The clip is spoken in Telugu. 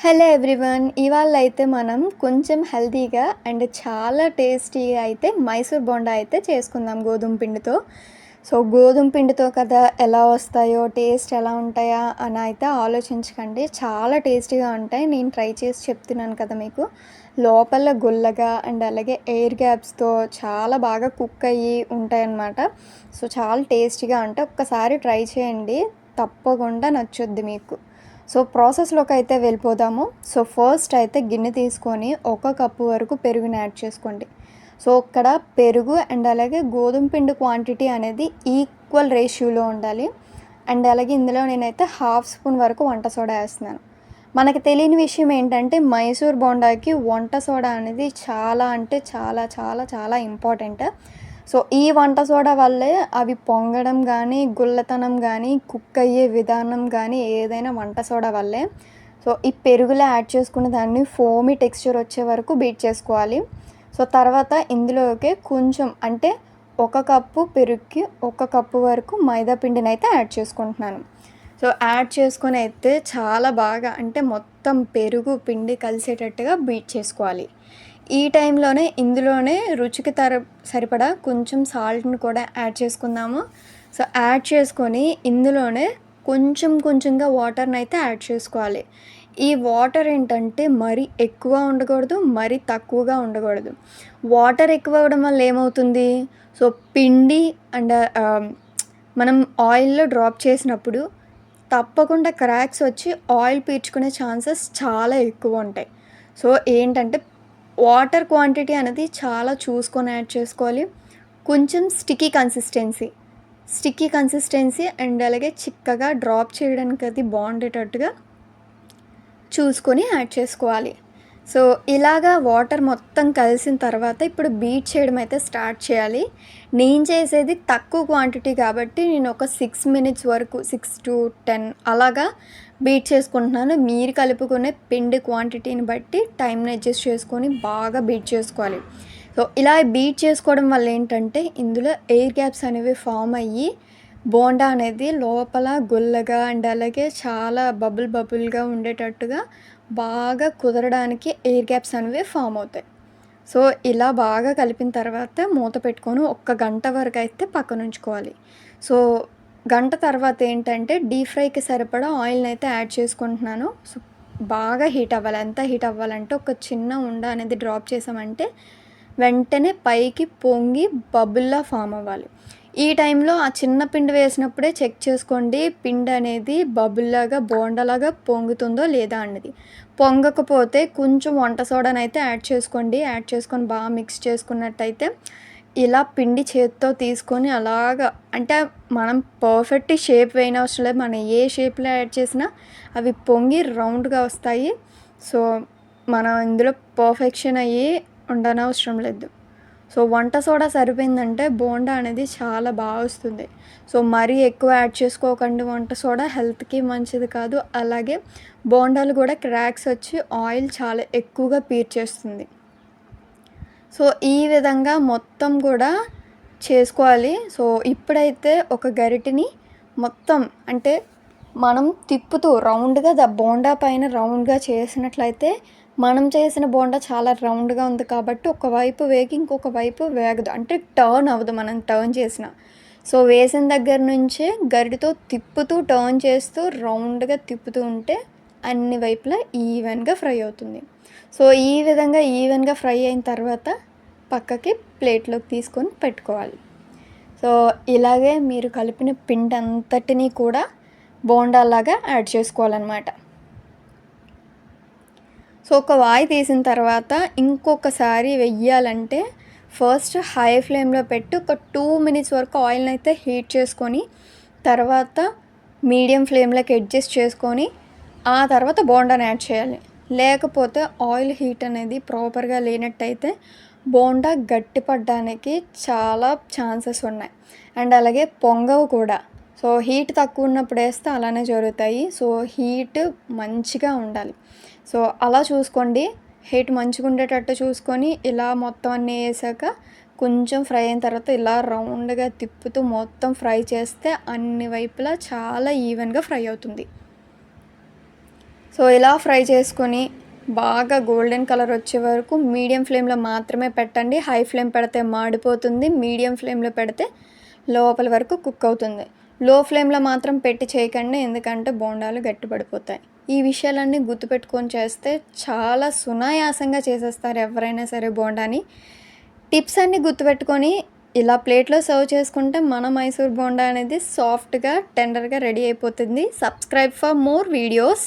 Hello everyone. ఇవాళ అయితే మనం కొంచెం హెల్తీగా అండ్ చాలా టేస్టీగా అయితే మైసూర్ బోండా అయితే చేసుకుందాం గోధుమ పిండితో. సో గోధుమ పిండితో కదా ఎలా వస్తాయో, టేస్ట్ ఎలా ఉంటాయా అని అయితే ఆలోచించకండి. చాలా టేస్టీగా ఉంటాయి. నేను ట్రై చేసి చెప్తున్నాను కదా మీకు. లోపల గుల్లగా అండ్ అలాగే ఎయిర్ గ్యాప్స్తో చాలా బాగా కుక్ అయ్యి ఉంటాయన్నమాట. సో చాలా టేస్టీగా ఉంటాయి. ఒక్కసారి ట్రై చేయండి, తప్పకుండా నచ్చుద్ది మీకు. సో ప్రాసెస్లోకి అయితే వెళ్ళిపోదాము. సో ఫస్ట్ అయితే గిన్నె తీసుకొని 1 కప్పు వరకు పెరుగుని యాడ్ చేసుకోండి. సో ఇక్కడ పెరుగు అండ్ అలాగే గోధుమ పిండి క్వాంటిటీ అనేది ఈక్వల్ రేషియోలో ఉండాలి. అండ్ అలాగే ఇందులో నేనైతే 1/2 స్పూన్ వరకు వంట సోడా వేస్తున్నాను. మనకి తెలియని విషయం ఏంటంటే మైసూర్ బోండాకి వంట సోడా అనేది చాలా అంటే చాలా చాలా చాలా ఇంపార్టెంట్. సో ఈ వంట సోడా వల్లే అవి పొంగడం కానీ, గుల్లతనం కానీ, కుక్ అయ్యే విధానం కానీ ఏదైనా వంట సోడా వల్లే. సో ఈ పెరుగులో యాడ్ చేసుకున్న దాన్ని ఫోమీ టెక్స్చర్ వచ్చే వరకు బీట్ చేసుకోవాలి. సో తర్వాత ఇందులోకి కొంచెం అంటే 1 కప్పు పెరుగుకి 1 కప్పు వరకు మైదా పిండిని అయితే యాడ్ చేసుకుంటున్నాను. సో యాడ్ చేసుకొని అయితే చాలా బాగా అంటే మొత్తం పెరుగు పిండి కలిసేటట్టుగా బీట్ చేసుకోవాలి. ఈ టైంలోనే ఇందులోనే రుచికి సరిపడా కొంచెం సాల్ట్ని కూడా యాడ్ చేసుకుందాము. సో యాడ్ చేసుకొని ఇందులోనే కొంచెంగా వాటర్ని అయితే యాడ్ చేసుకోవాలి. ఈ వాటర్ ఏంటంటే మరీ ఎక్కువ ఉండకూడదు, మరీ తక్కువగా ఉండకూడదు. వాటర్ ఎక్కువ అవ్వడం వల్ల ఏమవుతుంది, సో పిండి అండ్ మనం ఆయిల్లో డ్రాప్ చేసినప్పుడు తప్పకుండా క్రాక్స్ వచ్చి ఆయిల్ పీల్చుకునే ఛాన్సెస్ చాలా ఎక్కువ ఉంటాయి. సో ఏంటంటే వాటర్ క్వాంటిటీ అనేది చాలా చూసుకొని యాడ్ చేసుకోవాలి. కొంచెం స్టిక్కీ కన్సిస్టెన్సీ అండ్ అలాగే చిక్కగా డ్రాప్ చేయడానికి అది బాగుండేటట్టుగా చూసుకొని యాడ్ చేసుకోవాలి. సో ఇలాగా వాటర్ మొత్తం కలిసిన తర్వాత ఇప్పుడు బీట్ చేయడం అయితే స్టార్ట్ చేయాలి. నేను చేసేది తక్కువ క్వాంటిటీ కాబట్టి నేను ఒక 6 మినిట్స్ వరకు 6 to 10 అలాగా బీట్ చేసుకుంటున్నాను. మీరు కలుపుకునే పిండి క్వాంటిటీని బట్టి టైంని అడ్జస్ట్ చేసుకొని బాగా బీట్ చేసుకోవాలి. సో ఇలా బీట్ చేసుకోవడం వల్ల ఏంటంటే ఇందులో ఎయిర్ గ్యాప్స్ అనేవి ఫామ్ అయ్యి బోండా అనేది లోపల గుల్లగా అండ్ అలాగే చాలా బబుల్గా ఉండేటట్టుగా బాగా కుదరడానికి ఎయిర్ గ్యాప్స్ అనేవి ఫామ్ అవుతాయి. సో ఇలా బాగా కలిపిన తర్వాత మూత పెట్టుకొని 1 గంట వరకు అయితే పక్కన ఉంచుకోవాలి. సో గంట తర్వాత ఏంటంటే డీప్ ఫ్రైకి సరిపడా ఆయిల్ని అయితే యాడ్ చేసుకుంటున్నాను. సో బాగా హీట్ అవ్వాలి. ఎంత హీట్ అవ్వాలంటే ఒక చిన్న ఉండ అనేది డ్రాప్ చేసామంటే వెంటనే పైకి పొంగి బబుల్లా ఫామ్ అవ్వాలి. ఈ టైంలో ఆ చిన్న పిండి వేసినప్పుడే చెక్ చేసుకోండి పిండి అనేది బబుల్లాగా బోండాలాగా పొంగుతుందో లేదా అన్నది. పొంగకపోతే కొంచెం వంట సోడాని అయితే యాడ్ చేసుకోండి. యాడ్ చేసుకొని బాగా మిక్స్ చేసుకున్నట్టయితే ఇలా పిండి చేత్తో తీసుకొని అలాగా అంటే మనం పర్ఫెక్ట్ షేప్ వేయనవసరం లేదు. మనం ఏ షేప్లో యాడ్ చేసినా అవి పొంగి రౌండ్గా వస్తాయి. సో మనం ఇందులో పర్ఫెక్షన్ అయ్యి ఉండనవసరం లేదు. సో వంట సోడా సరిపోయిందంటే బోండా అనేది చాలా బాగా వస్తుంది. సో మరీ ఎక్కువ యాడ్ చేసుకోకండి. వంట సోడా హెల్త్కి మంచిది కాదు. అలాగే బోండాలు కూడా క్రాక్స్ వచ్చి ఆయిల్ చాలా ఎక్కువగా పీల్చేస్తుంది. సో ఈ విధంగా మొత్తం కూడా చేసుకోవాలి. సో ఇప్పుడైతే ఒక గరిటెని మొత్తం అంటే మనం తిప్పుతూ రౌండ్గా బోండా పైన రౌండ్గా చేసినట్లయితే మనం చేసిన బోండా చాలా రౌండ్గా ఉంది కాబట్టి ఒకవైపు వేగి ఇంకొక వైపు వేగదు, అంటే టర్న్ అవ్వదు మనం టర్న్ చేసిన. సో వేసిన దగ్గర నుంచే గరిటెతో తిప్పుతూ టర్న్ చేస్తూ రౌండ్గా తిప్పుతూ ఉంటే అన్ని వైపులా ఈవెన్గా ఫ్రై అవుతుంది. సో ఈ విధంగా ఈవెన్గా ఫ్రై అయిన తర్వాత పక్కకి ప్లేట్లోకి తీసుకొని పెట్టుకోవాలి. సో ఇలాగే మీరు కలిపిన పిండి అంతటినీ కూడా బోండాలాగా యాడ్ చేసుకోవాలన్నమాట. సో ఒక వాయి తీసిన తర్వాత ఇంకొకసారి వెయ్యాలంటే ఫస్ట్ హై ఫ్లేమ్లో పెట్టి ఒక 2 మినిట్స్ వరకు ఆయిల్ని అయితే హీట్ చేసుకొని తర్వాత మీడియం ఫ్లేమ్లోకి అడ్జస్ట్ చేసుకొని ఆ తర్వాత బోండాని యాడ్ చేయాలి. లేకపోతే ఆయిల్ హీట్ అనేది ప్రాపర్గా లేనట్టయితే బోండా గట్టిపడడానికి చాలా ఛాన్సెస్ ఉన్నాయి అండ్ అలాగే పొంగవు కూడా. సో హీట్ తక్కువ ఉన్నప్పుడు వేస్తే అలానే జరుగుతాయి. సో హీట్ మంచిగా ఉండాలి. సో అలా చూసుకోండి. హీట్ మంచిగా ఉండేటట్టు చూసుకొని ఇలా మొత్తం అన్నీ వేసాక కొంచెం ఫ్రై అయిన తర్వాత ఇలా రౌండ్గా తిప్పుతూ మొత్తం ఫ్రై చేస్తే అన్ని వైపులా చాలా ఈవెన్గా ఫ్రై అవుతుంది. సో ఇలా ఫ్రై చేసుకొని బాగా గోల్డెన్ కలర్ వచ్చే వరకు మీడియం ఫ్లేమ్లో మాత్రమే పెట్టండి. హై ఫ్లేమ్ పెడితే మాడిపోతుంది. మీడియం ఫ్లేమ్లో పెడితే లోపల వరకు కుక్ అవుతుంది. లో ఫ్లేమ్లో మాత్రం పెట్టి చేయకండి, ఎందుకంటే బోండాలు గట్టిపడిపోతాయి. ఈ విషయాలన్నీ గుర్తుపెట్టుకొని చేస్తే చాలా సునాయాసంగా చేసేస్తారు ఎవరైనా సరే బోండాని. టిప్స్ అన్నీ గుర్తుపెట్టుకొని ఇలా ప్లేట్లో సర్వ్ చేసుకుంటే మన మైసూర్ బోండా అనేది సాఫ్ట్గా టెండర్గా రెడీ అయిపోతుంది. Subscribe for more videos.